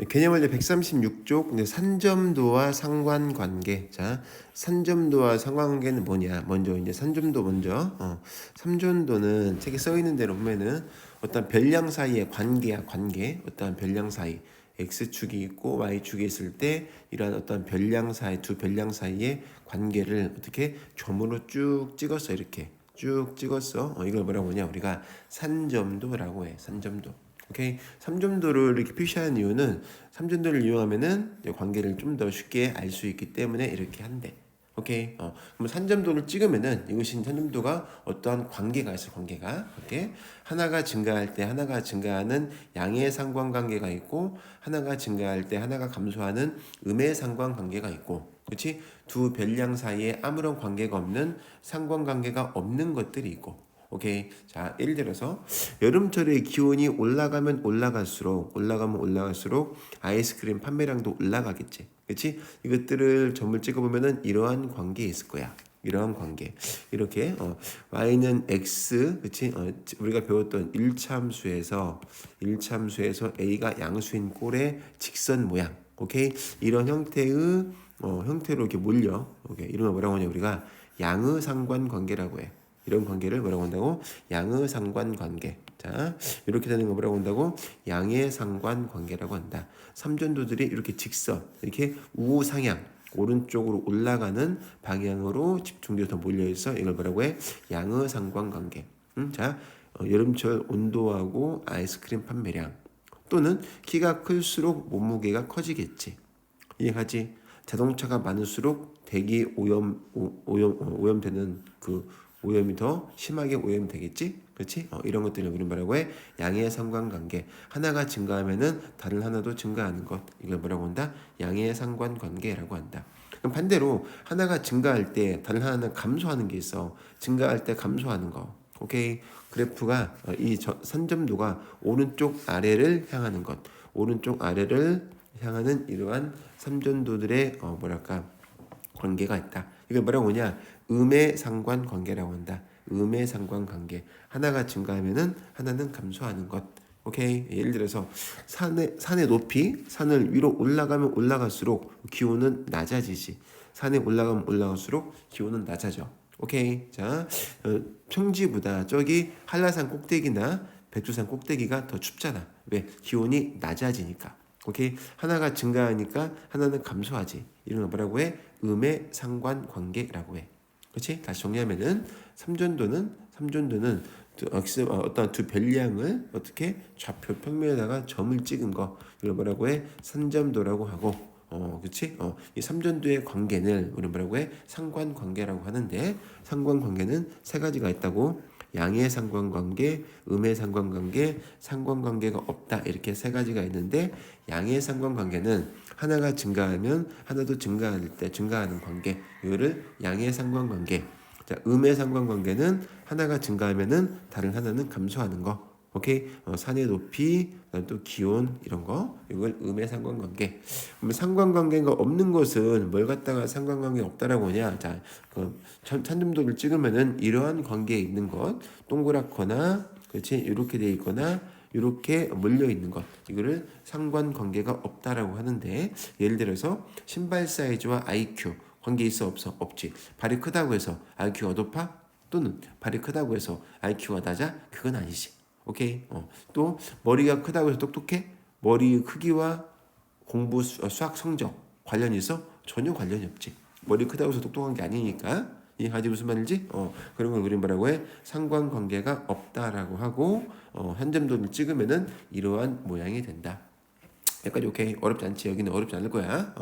개념 원리 136쪽 산점도와 상관관계. 자, 산점도와 상관관계는 뭐냐? 먼저 이제 산점도 먼저. 산점도는 책에 써 있는 대로 보면은 어떤 별량 사이의 관계야, 관계. 어떤 별량 사이. x축이 있고 y축이 있을 때 이러한 어떤 별량 사이, 두 별량 사이의 관계를 어떻게 점으로 쭉 찍었어. 이렇게 쭉 찍었어. 이걸 뭐라고 하냐? 우리가 산점도라고 해. 산점도. 오케이. 3점도를 이렇게 표시하는 이유는 3점도를 이용하면은 관계를 좀 더 쉽게 알 수 있기 때문에 이렇게 한대. 오케이. 그럼 3점도를 찍으면은 이것이 3점도가 어떠한 관계가 있어. 관계가. 오케이. 하나가 증가할 때 하나가 증가하는 양의 상관관계가 있고 하나가 증가할 때 하나가 감소하는 음의 상관관계가 있고. 그렇지? 두 별량 사이에 아무런 관계가 없는 상관관계가 없는 것들이 있고. 오케이. 자, 예를 들어서 여름철에 기온이 올라가면 올라갈수록 아이스크림 판매량도 올라가겠지. 그렇지? 이것들을 점을 찍어보면은 이러한 관계에 있을 거야. 이러한 관계. 이렇게 y는 x, 그렇지? 우리가 배웠던 1참수에서 a가 양수인 꼴의 직선 모양. 오케이? 이런 형태의 형태로 이렇게 몰려. 오케이? 이런 걸 뭐라고 하냐? 우리가 양의 상관 관계라고 해. 이런 관계를 뭐라고 한다고? 양의 상관 관계. 자, 이렇게 되는 거 뭐라고 한다고? 양의 상관 관계라고 한다. 삼전도들이 이렇게 직선, 이렇게 우상향, 오른쪽으로 올라가는 방향으로 집중돼서 몰려있어. 이걸 뭐라고 해? 양의 상관 관계. 자, 여름철 온도하고 아이스크림 판매량. 또는 키가 클수록 몸무게가 커지겠지. 이해하지? 자동차가 많을수록 대기 오염되는 그 오염이 더 심하게 오염이 되겠지? 그렇지? 이런 것들을 우리는 뭐라고 해? 양의 상관관계. 하나가 증가하면은 다른 하나도 증가하는 것. 이걸 뭐라고 한다? 양의 상관관계라고 한다. 그럼 반대로 하나가 증가할 때 다른 하나는 감소하는 게 있어. 증가할 때 감소하는 거. 오케이. 그래프가 산점도가 오른쪽 아래를 향하는 것. 오른쪽 아래를 향하는 이러한 삼전도들의 관계가 있다. 이걸 뭐라고 하냐? 음의 상관 관계라고 한다. 음의 상관 관계. 하나가 증가하면은 하나는 감소하는 것. 오케이. 예를 들어서 산의 높이, 산을 위로 올라가면 올라갈수록 기온은 낮아지지. 산에 올라가면 올라갈수록 기온은 낮아져. 오케이. 자, 평지보다 저기 한라산 꼭대기나 백두산 꼭대기가 더 춥잖아. 왜? 기온이 낮아지니까. 오케이. 하나가 증가하니까 하나는 감소하지. 이런 거 뭐라고 해? 음의 상관관계라고 해. 그렇지? 다시 정리하면은 삼전도는 어떤 두 별량을 어떻게 좌표 평면에다가 점을 찍은 거 이걸 뭐라고 해? 산점도라고 하고 그렇지? 이 삼전도의 관계는 우리 뭐라고 해? 상관관계라고 하는데 상관관계는 세 가지가 있다고. 양의 상관관계, 음의 상관관계, 상관관계가 없다. 이렇게 세 가지가 있는데 양의 상관관계는 하나가 증가하면 하나도 증가할 때 증가하는 관계. 이거를 양의 상관관계. 자, 음의 상관관계는 하나가 증가하면은 다른 하나는 감소하는 거. 오케이. 산의 높이, 또 기온 이런 거. 이걸 음의 상관관계. 그러면 상관관계가 없는 것은 뭘 갖다가 상관관계 없다라고 하냐? 자, 산점도를 찍으면은 이러한 관계에 있는 것, 동그랗거나, 그렇지? 이렇게 돼 있거나. 이렇게 몰려 있는 것, 이거를 상관관계가 없다라고 하는데, 예를 들어서 신발 사이즈와 IQ 관계 있어 없어? 없지. 발이 크다고 해서 IQ가 높아? 또는 발이 크다고 해서 IQ가 낮아? 그건 아니지. 오케이. 또 머리가 크다고 해서 똑똑해? 머리 크기와 공부 수학 성적 관련이 있어? 전혀 관련이 없지. 머리 크다고 해서 똑똑한 게 아니니까. 이해하지 무슨 말인지? 그런 걸 우리는 뭐라고 해? 상관관계가 없다라고 하고 한 점도를 찍으면은 이러한 모양이 된다. 여기까지 오케이. 어렵지 않지. 여기는 어렵지 않을 거야.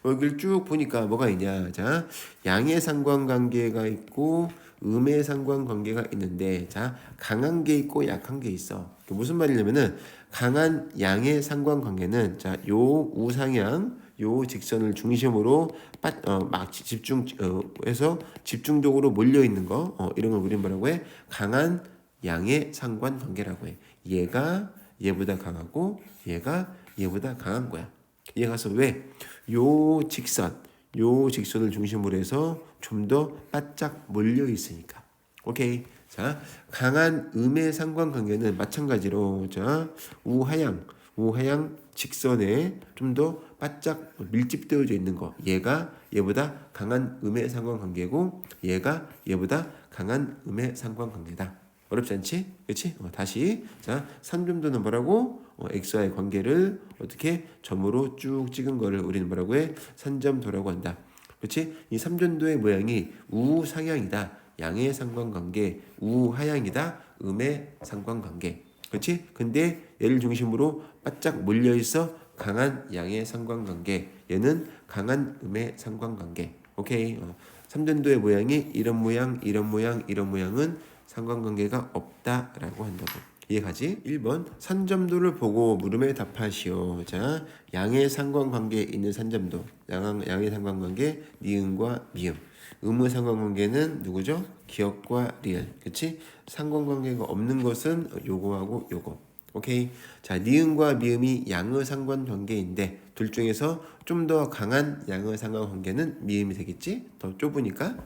여기를 쭉 보니까 뭐가 있냐. 자, 양의 상관관계가 있고 음의 상관관계가 있는데, 자, 강한 게 있고 약한 게 있어. 무슨 말이냐면은 강한 양의 상관관계는 자, 요 우상향, 요 직선을 중심으로 막 집중해서 집중적으로 몰려 있는 거, 이런 걸 우리는 뭐라고 해? 강한 양의 상관관계라고 해. 얘가 얘보다 강하고 얘가 얘보다 강한 거야. 얘 가서 왜? 요 직선을 중심으로 해서 좀 더 바짝 몰려 있으니까. 오케이. 자, 강한 음의 상관관계는 마찬가지로 자, 우하향 우하향 직선에 좀 더 바짝 밀집되어져 있는 거. 얘가 얘보다 강한 음의 상관관계고 얘가 얘보다 강한 음의 상관관계다. 어렵지 않지? 그렇지? 다시 자 3점도는 뭐라고? x와의 관계를 어떻게 점으로 쭉 찍은 거를 우리는 뭐라고 해? 산점도라고 한다. 그렇지? 이 삼점도의 모양이 우상향이다. 양의 상관관계. 우하향이다. 음의 상관관계. 그렇지? 근데 얘를 중심으로 바짝 몰려있어 강한 양의 상관관계. 얘는 강한 음의 상관관계. 오케이. 삼점도의 모양이 이런 모양, 이런 모양, 이런 모양은 상관관계가 없다라고 한다고. 이해가지? 1번 산점도를 보고 물음에 답하시오. 자, 양의 상관관계에 있는 산점도. 양의 상관관계 니은과 미음. 음의 상관관계는 누구죠? 기억과 리을. 그치? 상관관계가 없는 것은 요거하고 요거. 오케이. 자, 니은과 미음이 양의 상관관계인데 둘 중에서 좀 더 강한 양의 상관관계는 미음이 되겠지? 더 좁으니까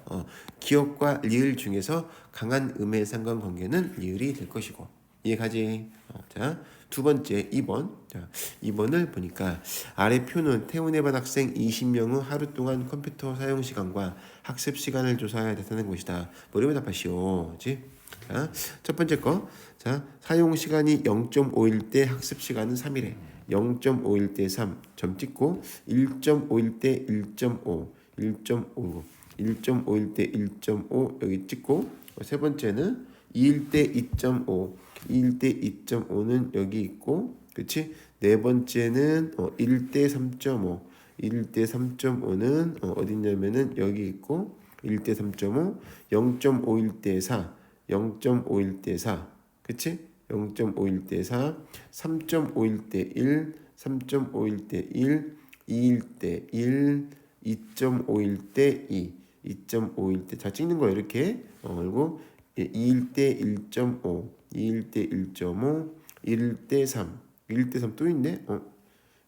기억과 리을 중에서 강한 음의 상관관계는 리을이 될 것이고. 이해가지? 자, 두 번째 2번. 자, 2번을 보니까 아래 표는 태훈해반 학생 20명의 하루 동안 컴퓨터 사용 시간과 학습 시간을 조사해야 된다는 것이다. 뭐라고 답하시오. 그치? 자, 첫 번째 거. 자, 사용 시간이 0.5일 때 학습 시간은 3이래. 0.5일 때 3. 점 찍고 1.5일 때 1.5. 1.5. 1.5일 때 1.5 여기 찍고 세 번째는 2일 때 2.5. 2일 때 2.5는 여기 있고 그치? 네 번째는 1일 때 3.5. 1일 때 3.5는 어딨냐면은 여기 있고 1일 때 3.5. 0.5일 때 4. 0.5일 때 4. 그치? 0.5일 때 4. 3.5일 때 1. 3.5일 때 1. 2일 때 1. 2.5일 때 2. 2.5일 때 자 찍는 거 이렇게 그리고 2일 때 1.5. 2일 때 1.5. 1일 때 3. 1일 때 3 또 있네.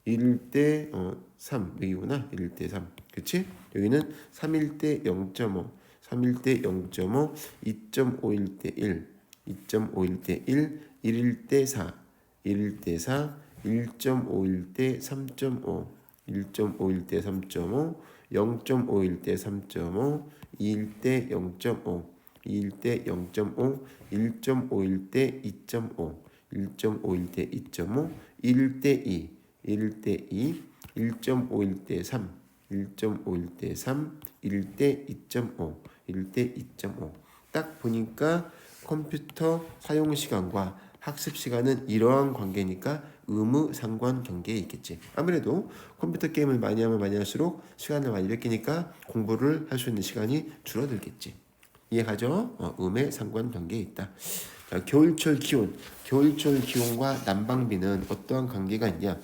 1일 때 3 여기구나. 1일 때 3. 그치? 여기는 3일 때 0.5. 3일 때 0.5. 2.5일 때 1. 2.5일 때 1. 1일 때 4. 1일 때 4. 1.5일 때 3.5. 1.5일 때 3.5. 0.5일 때 3.5. 2일 때 0.5. 2일 때 0.5. 1.5일 때 2.5. 1.5일 때 2.5. 1일 때 2. 1일 때 2. 1.5일 때 3. 1.5일 때 3. 1일 때 2.5. 1일 때 2.5. 딱 보니까 컴퓨터 사용 시간과 학습 시간은 이러한 관계니까 의무 상관 관계에 있겠지. 아무래도 컴퓨터 게임을 많이 하면 많이 할수록 시간을 많이 뺏기니까 공부를 할 수 있는 시간이 줄어들겠지. 이해가죠? 음의 상관 관계에 있다. 자, 겨울철 기온. 겨울철 기온과 난방비는 어떠한 관계가 있냐?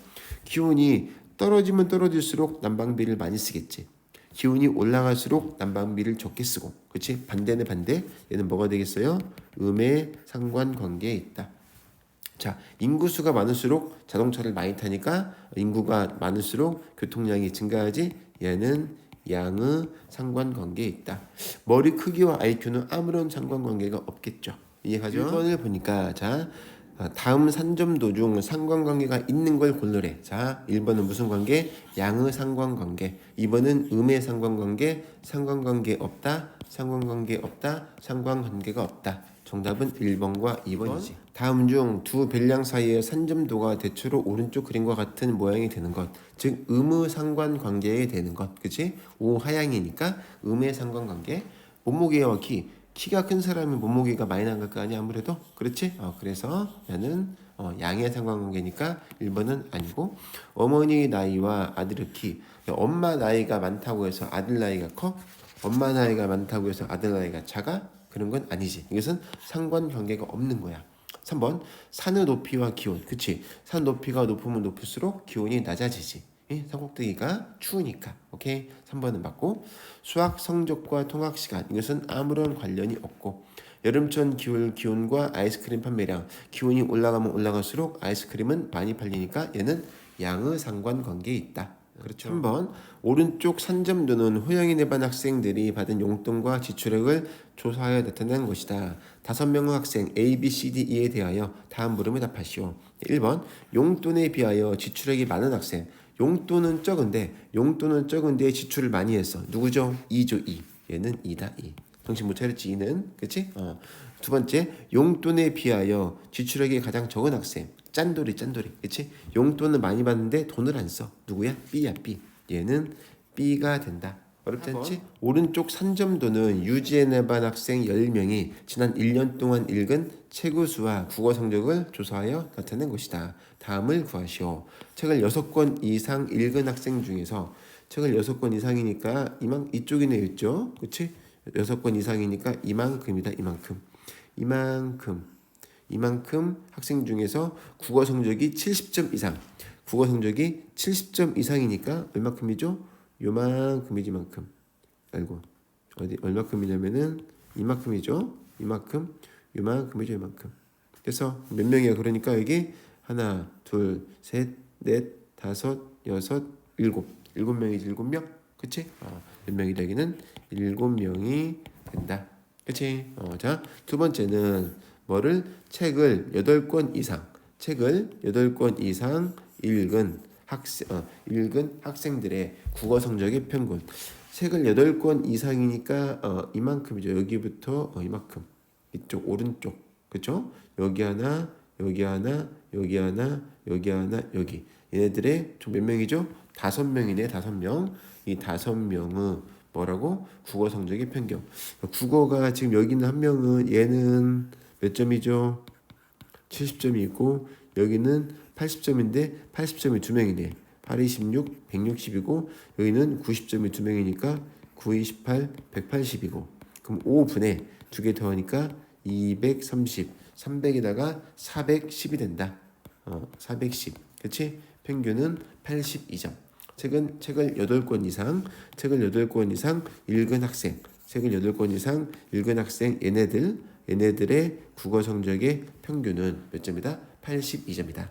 기온이 떨어지면 떨어질수록 난방비를 많이 쓰겠지. 기온이 올라갈수록 난방비를 적게 쓰고, 그렇지? 반대는 반대. 얘는 뭐가 되겠어요? 음의 상관관계에 있다. 자, 인구수가 많을수록 자동차를 많이 타니까 인구가 많을수록 교통량이 증가하지. 얘는 양의 상관관계에 있다. 머리 크기와 IQ는 아무런 상관관계가 없겠죠. 이해가죠? 1번을 보니까 자. 다음 산점도 중 상관관계가 있는 걸 고르래. 자, 1번은 무슨 관계? 양의 상관관계. 2번은 음의 상관관계. 상관관계 없다. 상관관계 없다. 상관관계가 없다. 정답은 1번과 2번이지. 다음 중 두 별량 사이의 산점도가 대체로 오른쪽 그림과 같은 모양이 되는 것. 즉 음의 상관관계에 되는 것. 그치? 우하향이니까 음의 상관관계. 몸무게와 키. 키가 큰 사람이 몸무게가 많이 나갈 거 아니야 아무래도. 그렇지? 그래서 나는 양의 상관관계니까 1번은 아니고. 어머니 나이와 아들의 키. 엄마 나이가 많다고 해서 아들 나이가 커? 엄마 나이가 많다고 해서 아들 나이가 작아? 그런 건 아니지. 이것은 상관관계가 없는 거야. 3번 산의 높이와 기온. 그치? 산 높이가 높으면 높을수록 기온이 낮아지지. 산꼭대기가 추우니까. 오케이? 3번은 맞고. 수학 성적과 통학 시간. 이것은 아무런 관련이 없고. 여름철 기온과 아이스크림 판매량. 기온이 올라가면 올라갈수록 아이스크림은 많이 팔리니까 얘는 양의 상관관계에 있다. 그렇죠. 3번 오른쪽 산점도는 호영인에 반 학생들이 받은 용돈과 지출액을 조사하여 나타낸 것이다. 5명의 학생 A, B, C, D, E에 대하여 다음 물음에 답하시오. 1번 용돈에 비하여 지출액이 많은 학생. 용돈은 적은데 지출을 많이 했어. 누구죠? 2죠. 2. 얘는 2다. 2. 정신 못 차렸지 2는. 그치? 두 번째 용돈에 비하여 지출액이 가장 적은 학생. 짠돌이. 그치? 용돈은 많이 받는데 돈을 안 써. 누구야? B야. B. 얘는 B가 된다. 어렵지 않지? 오른쪽 산점도는 유지엔의 반 학생 10명이 지난 1년 동안 읽은 책의 수와 국어 성적을 조사하여 나타낸 것이다. 다음을 구하시오. 책을 6권 이상 읽은 학생 중에서 책을 6권 이상이니까 이쪽이네 있죠? 그치? 6권 이상이니까 이만큼이다. 이만큼 학생 중에서 국어 성적이 70점 이상. 국어 성적이 70점 이상이니까 얼마큼이죠? 요만큼이지. 만큼. 알고. 어디 얼마큼이냐면은 이만큼이죠. 요만큼이죠. 그래서 몇 명이야? 그러니까 여기 하나, 둘, 셋, 넷, 다섯, 여섯, 일곱. 7명이지. 7명. 그치? 몇 명이 되기는 7명이 된다. 그치? 자, 두 번째는 뭐를? 책을 8권 이상 읽은 학생들의 국어 성적의 평균. 책을 8권 이상이니까 이만큼이죠. 여기부터 이만큼. 이쪽 오른쪽. 그쵸? 여기 하나, 여기. 얘네들의 총 몇 명이죠? 5명이네. 5명. 이 5명의 뭐라고? 국어 성적의 평균. 국어가 지금 여기 있는 한 명은 얘는 몇 점이죠? 70점이 있고 여기는 80점인데 80점이 2명이네. 8, 26, 160이고 여기는 90점이 2명이니까 9, 28, 180이고 그럼 5분의 2개 더하니까 230, 300에다가 410이 된다. 410. 그치? 평균은 82점. 책을 8권 이상 읽은 학생. 책을 8권 이상 읽은 학생 얘네들의 국어 성적의 평균은 몇 점이다? 82점이다.